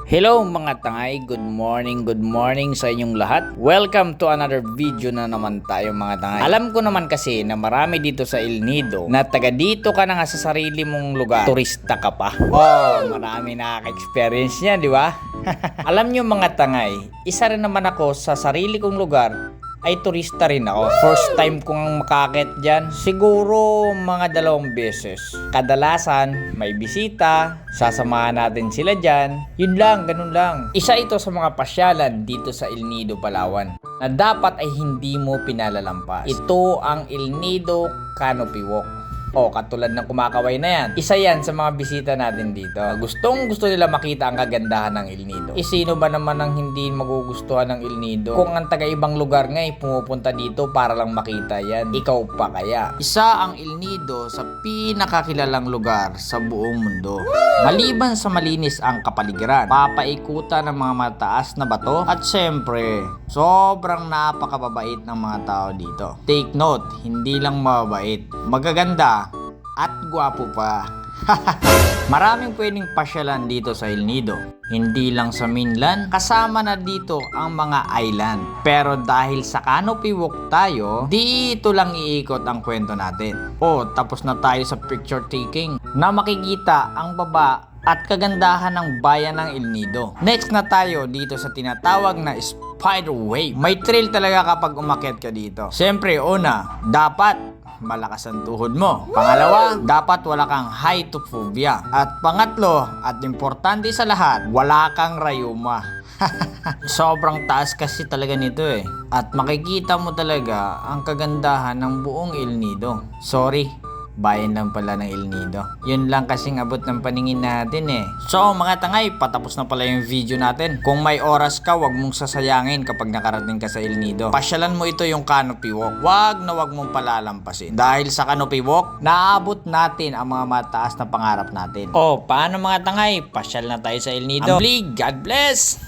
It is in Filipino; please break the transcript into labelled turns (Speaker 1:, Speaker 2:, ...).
Speaker 1: Hello mga tangay, good morning sa inyong lahat. Welcome to another video na naman tayo mga tangay. Alam ko naman kasi na marami dito sa El Nido na taga dito ka na nga sa sarili mong lugar, turista ka pa. Oh, marami nakaka-experience niya, di ba? Alam nyo mga tangay, isa rin naman ako sa sarili kong lugar ay turista rin ako. First time kong makakit dyan, siguro mga 2 beses. Kadalasan, may bisita, sasamahan natin sila dyan. Yun lang, ganun lang. Isa ito sa mga pasyalan dito sa El Nido, Palawan na dapat ay hindi mo pinalalampas. Ito ang El Nido Canopy Walk. O, katulad ng kumakaway na yan. Isa yan sa mga bisita natin dito. Gusto nila makita ang kagandahan ng El Nido. Sino ba naman ang hindi magugustuhan ng El Nido? Kung ang taga-ibang lugar nga pumupunta dito para lang makita yan, ikaw pa kaya? Isa ang El Nido sa pinakakilalang lugar sa buong mundo. Maliban sa malinis ang kapaligiran, papaikutan ng mga mataas na bato, at syempre, sobrang napakababait ng mga tao dito. Take note, hindi lang mababait, magaganda at gwapo pa. Maraming pwedeng pasyalan dito sa El Nido. Hindi lang sa mainland, kasama na dito ang mga island. Pero dahil sa Canopy Walk tayo, dito lang iikot ang kwento natin. O, tapos na tayo sa picture taking na makikita ang baba at kagandahan ng bayan ng El Nido. Next na tayo dito sa tinatawag na Spider Wave. May thrill talaga kapag umakyat ka dito. Siyempre, una, dapat malakas ang tuhod mo. Pangalawa, dapat wala kang heightophobia. At pangatlo, at importante sa lahat, wala kang rayuma. Sobrang taas kasi talaga nito eh. At makikita mo talaga ang kagandahan ng buong El Nido. Sorry, bayan lang pala ng El Nido. Yun lang kasing abot ng paningin natin eh. So mga tangay, patapos na pala yung video natin. Kung may oras ka, wag mong sasayangin kapag nakarating ka sa El Nido. Pasyalan mo ito yung Canopy Walk. Wag mong palalampasin. Dahil sa Canopy Walk, naabot natin ang mga mataas na pangarap natin. Oh, paano mga tangay? Pasyal na tayo sa El Nido. Amblig, God bless!